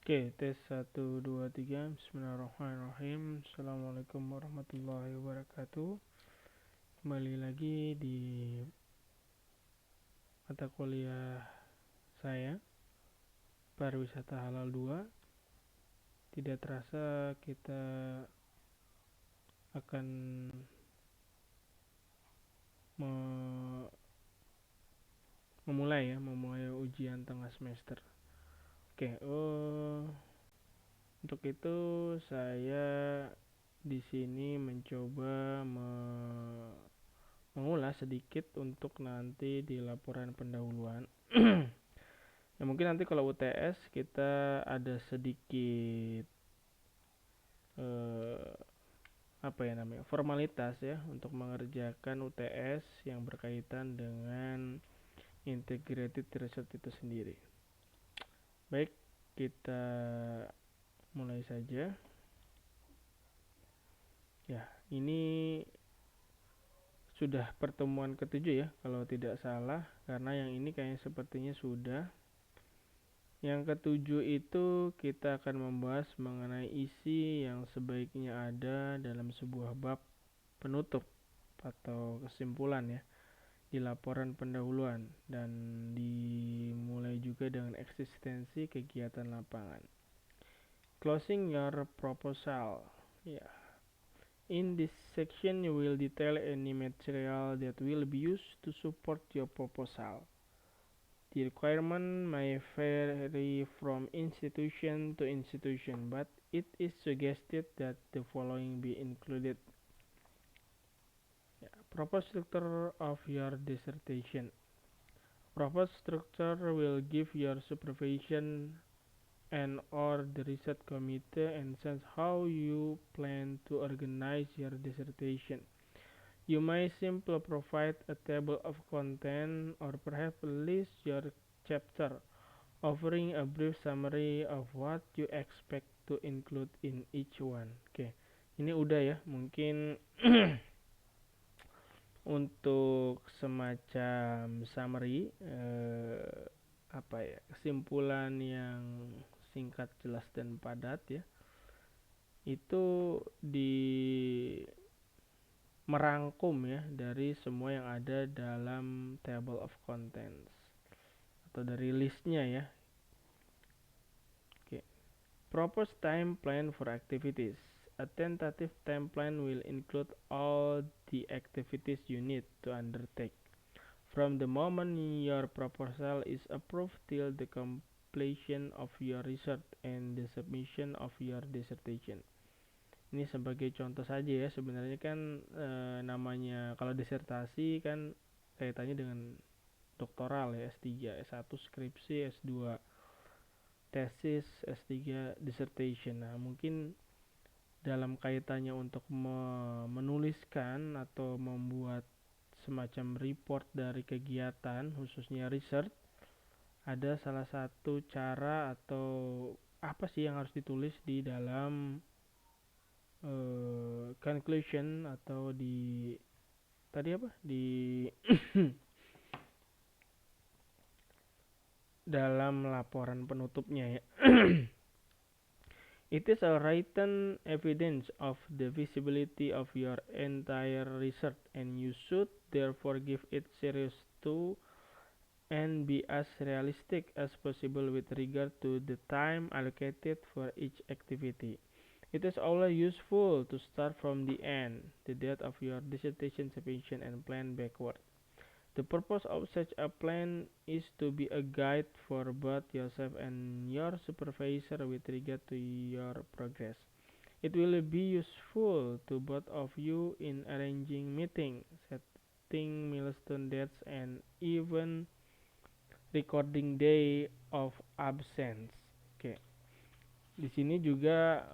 Oke, tes 1, 2, 3. Bismillahirrahmanirrahim. Assalamualaikum warahmatullahi wabarakatuh. Kembali lagi di mata kuliah saya, Pariwisata Halal 2. Tidak terasa kita akan memulai ujian tengah semester. Oke, untuk itu saya di sini mencoba mengulas sedikit untuk nanti di laporan pendahuluan. Ya mungkin nanti kalau UTS kita ada sedikit formalitas ya untuk mengerjakan UTS yang berkaitan dengan integrated research itu sendiri. Baik, kita mulai saja. Ya, ini sudah pertemuan ke-7 ya kalau tidak salah, karena yang ini kayaknya sepertinya sudah. Yang ke-7 itu kita akan membahas mengenai isi yang sebaiknya ada dalam sebuah bab penutup atau kesimpulan ya di laporan pendahuluan, dan dimulai juga dengan eksistensi kegiatan lapangan. Closing your proposal. Ya. In this section you will detail any material that will be used to support your proposal. The requirement may vary from institution to institution, but it is suggested that the following be included. Proposed structure of your dissertation. Proposed structure will give your supervision and or the research committee and sense how you plan to organize your dissertation. You may simply provide a table of content or perhaps list your chapter, offering a brief summary of what you expect to include in each one. Oke, ini udah ya, mungkin untuk semacam summary, kesimpulan yang singkat, jelas dan padat ya. Itu merangkum ya dari semua yang ada dalam table of contents atau dari listnya ya. Oke. Propose time plan for activities. A tentative time plan will include all the activities you need to undertake from the moment your proposal is approved till the completion of your research and the submission of your dissertation. Ini sebagai contoh saja ya, sebenarnya kan namanya kalau disertasi kan kaitannya dengan doktoral ya, S3, S1 skripsi, S2 tesis, S3 dissertation. Nah, mungkin dalam kaitannya untuk menuliskan atau membuat semacam report dari kegiatan khususnya research, ada salah satu cara atau apa sih yang harus ditulis di dalam conclusion atau di dalam laporan penutupnya ya. It is a written evidence of the feasibility of your entire research, and you should therefore give it serious to and be as realistic as possible with regard to the time allocated for each activity. It is always useful to start from the end, the date of your dissertation submission, and plan backward. The purpose of such a plan is to be a guide for both yourself and your supervisor with regard to your progress. It will be useful to both of you in arranging meetings, setting milestone dates, and even recording day of absence. Oke. Di sini juga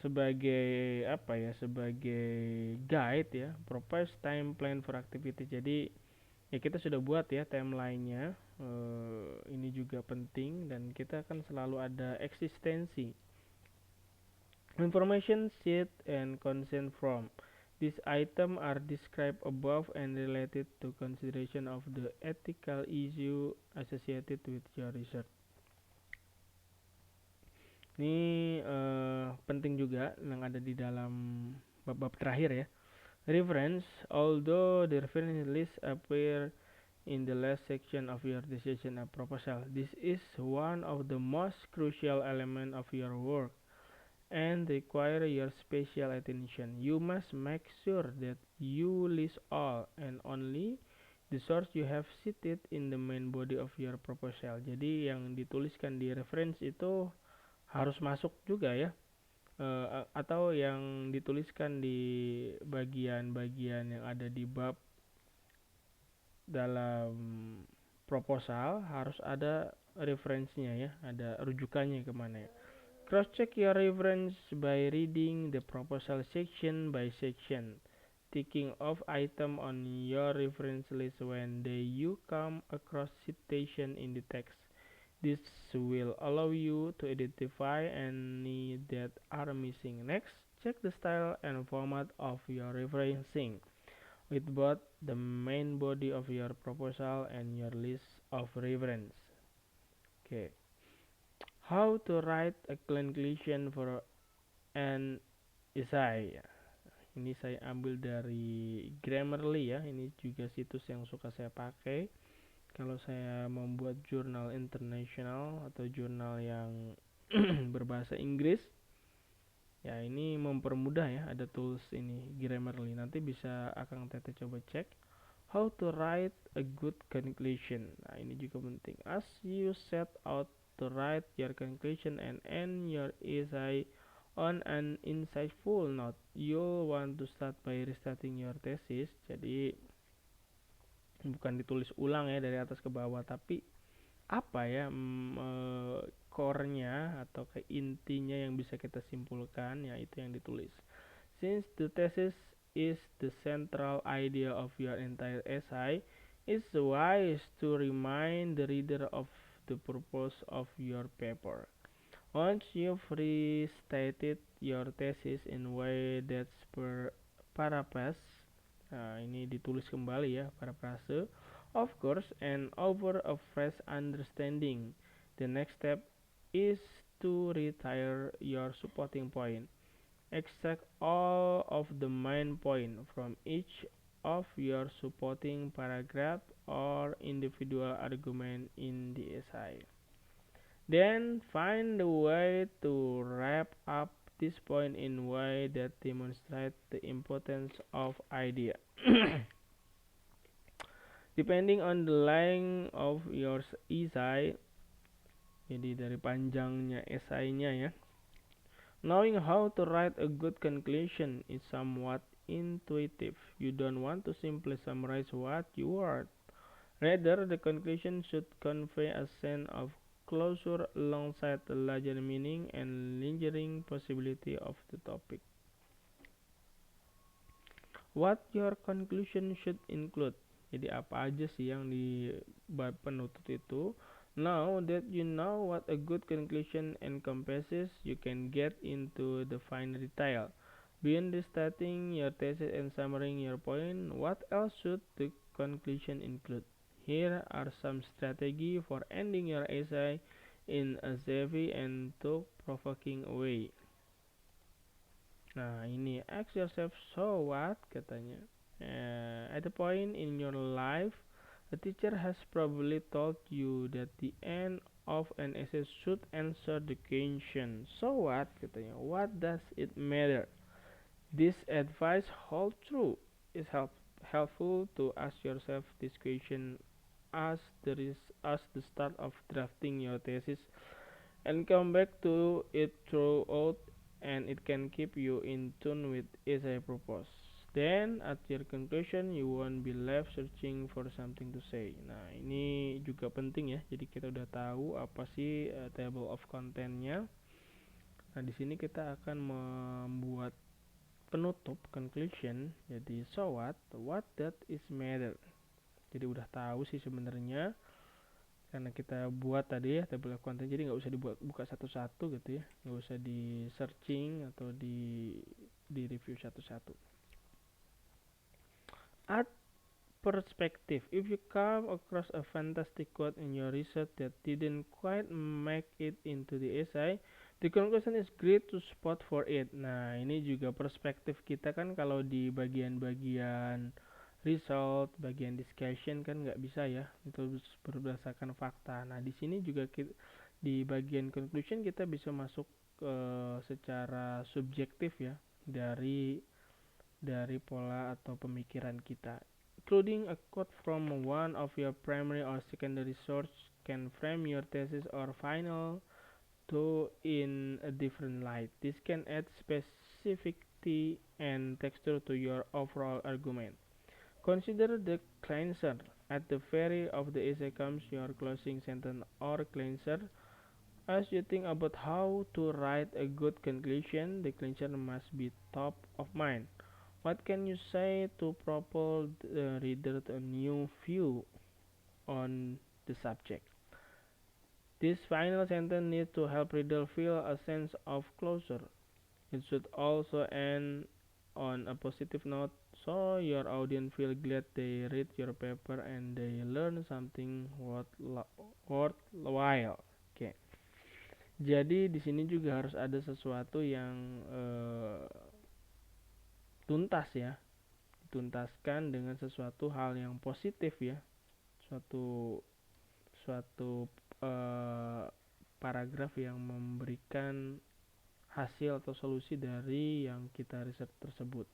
sebagai guide ya, propose time plan for activity. Jadi ya kita sudah buat ya timeline-nya. Ini juga penting, dan kita kan selalu ada eksistensi. Information sheet and consent form. These items are described above and related to consideration of the ethical issue associated with your research. Ini penting juga yang ada di dalam bab-bab terakhir ya. Reference, although the reference list appear in the last section of your decision and proposal, this is one of the most crucial element of your work and require your special attention. You must make sure that you list all and only the source you have cited in the main body of your proposal. Jadi yang dituliskan di reference itu harus masuk juga ya. Atau yang dituliskan di bagian-bagian yang ada di bab dalam proposal harus ada referensinya ya, ada rujukannya kemana ya. Cross-check your reference by reading the proposal section by section, ticking off item on your reference list when you come across citation in the text. This will allow you to identify any that are missing. Next, check the style and format of your referencing with both the main body of your proposal and your list of reference. Okay. How to write a conclusion for an essay. Ini saya ambil dari Grammarly ya. Ini juga situs yang suka saya pakai kalau saya membuat jurnal internasional atau jurnal yang berbahasa Inggris. Ya, ini mempermudah ya, ada tools ini Grammarly. Nanti bisa Akang Tete coba cek. How to write a good conclusion. Nah, ini juga penting. As you set out to write your conclusion and end your essay on an insightful note, you'll want to start by restarting your thesis. Jadi bukan ditulis ulang ya dari atas ke bawah, tapi apa ya core-nya atau ke intinya yang bisa kita simpulkan, ya itu yang ditulis. Since the thesis is the central idea of your entire essay, it's wise to remind the reader of the purpose of your paper. Once you've restated your thesis in way that's paraphrase, nah ini ditulis kembali ya paraphrase, of course, and over a fresh understanding. The next step is to retire your supporting point. Extract all of the main point from each of your supporting paragraph or individual argument in the essay. Then find a way to wrap up this point in a way that demonstrates the importance of idea. Depending on the length of your essay, jadi dari panjangnya esainya ya. Knowing how to write a good conclusion is somewhat intuitive. You don't want to simply summarize what you wrote. Rather, the conclusion should convey a sense of closure alongside the larger meaning and lingering possibility of the topic. What your conclusion should include. Jadi apa aja sih yang di bab penutup itu? Now that you know what a good conclusion encompasses, you can get into the fine detail. Beyond restating your thesis and summarizing your point, what else should the conclusion include? Here are some strategy for ending your essay in a savvy and thought-provoking way. Nah, ini ask yourself, so what? Katanya. At the point in your life, a teacher has probably told you that the end of an essay should answer the question, so what? Katanya. What does it matter? This advice holds true. It's helpful to ask yourself this question as the start of drafting your thesis and come back to it throughout, and it can keep you in tune with essay purpose. Then at your conclusion you won't be left searching for something to say. Nah, ini juga penting ya. Jadi kita udah tahu apa sih table of contentnya. Nah, di sini kita akan membuat penutup conclusion. Jadi so what that is matter. Jadi udah tahu sih sebenarnya karena kita buat tadi ya table of content, jadi nggak usah dibuat buka satu-satu gitu ya, nggak usah di searching atau di review satu-satu. Add perspective. If you come across a fantastic quote in your research that didn't quite make it into the essay, The conclusion is great to spot for it. Nah, ini juga perspektif kita kan kalau di bagian-bagian result, bagian discussion kan nggak bisa ya, itu berdasarkan fakta. Nah, di sini juga di bagian conclusion kita bisa masuk secara subjektif ya dari pola atau pemikiran kita. Including a quote from one of your primary or secondary source can frame your thesis or final to in a different light. This can add specificity and texture to your overall argument. Consider the cleanser. At the very of the essay comes your closing sentence or cleanser. As you think about how to write a good conclusion, the cleanser must be top of mind. What can you say to propel the reader to a new view on the subject? This final sentence needs to help reader feel a sense of closure. It should also end on a positive note so your audience feel glad they read your paper and they learn something worthwhile. Oke. Jadi di sini juga harus ada sesuatu yang tuntas ya. Dituntaskan dengan sesuatu hal yang positif ya. Suatu paragraf yang memberikan hasil atau solusi dari yang kita riset tersebut.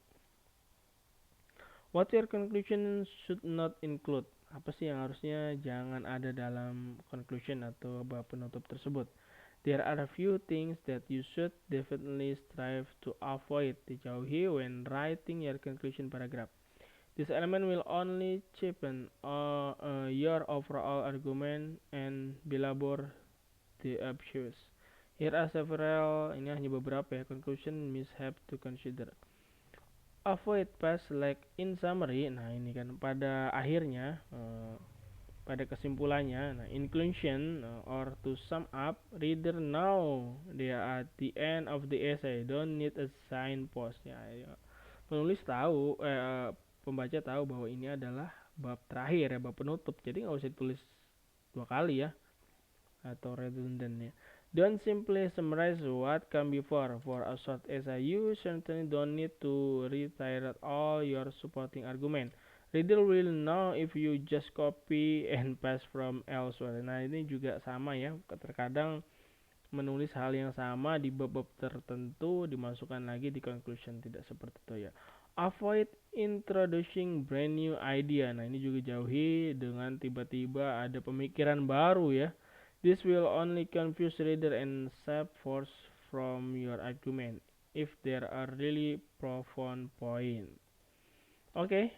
What your conclusion should not include? Apa sih yang harusnya jangan ada dalam conclusion atau bab penutup tersebut? There are a few things that you should definitely strive to avoid, dijauhi when writing your conclusion paragraph. This element will only cheapen your overall argument and belabor the obvious. Here are several, ini hanya beberapa ya, conclusion mishap to consider. Avoid pass like in summary. Nah ini kan pada akhirnya, pada kesimpulannya. Nah, inclusion or to sum up, reader know they are at the end of the essay, don't need a signpost. Ya, penulis tahu, pembaca tahu bahwa ini adalah bab terakhir ya, bab penutup. Jadi nggak usah ditulis dua kali ya, atau redundant ya. Don't simply summarize what come before. For a short essay, you certainly don't need to reiterate all your supporting argument. Reader will know if you just copy and paste from elsewhere. Nah ini juga sama ya. Terkadang menulis hal yang sama di bab-bab tertentu dimasukkan lagi di conclusion, tidak seperti itu ya. Avoid introducing brand new idea. Nah ini juga jauhi dengan tiba-tiba ada pemikiran baru ya. This will only confuse reader and sap force from your argument if there are really profound point. Oke,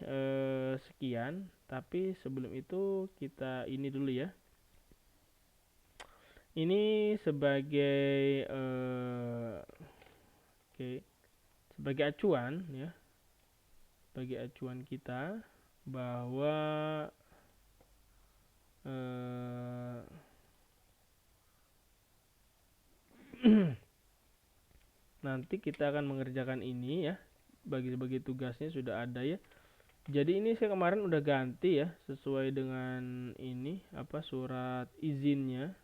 sekian. Tapi sebelum itu kita ini dulu ya. Ini sebagai sebagai acuan ya, sebagai acuan kita bahwa nanti kita akan mengerjakan ini ya, bagi tugasnya sudah ada ya. Jadi ini saya kemarin udah ganti ya, sesuai dengan ini surat izinnya.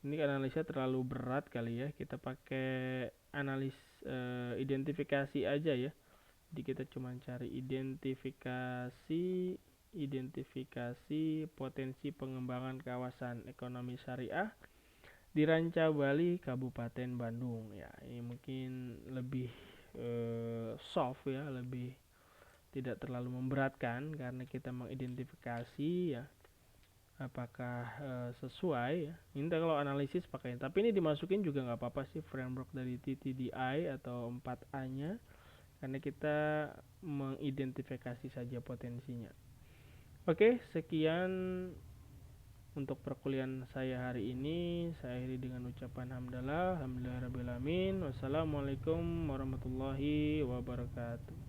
Ini analisa terlalu berat kali ya, kita pakai identifikasi aja ya. Jadi kita cuma cari identifikasi potensi pengembangan kawasan ekonomi syariah di Ranca Bali, Kabupaten Bandung ya. Ini mungkin lebih soft ya, lebih tidak terlalu memberatkan karena kita mengidentifikasi ya apakah sesuai ya. Ini kalau analisis pakai, tapi ini dimasukin juga nggak apa-apa sih, framework dari TTDI atau 4A-nya, karena kita mengidentifikasi saja potensinya. Oke, sekian untuk perkuliahan saya hari ini. Saya akhiri dengan ucapan hamdalah, alhamdulillahirabbil alamin. Wassalamualaikum warahmatullahi wabarakatuh.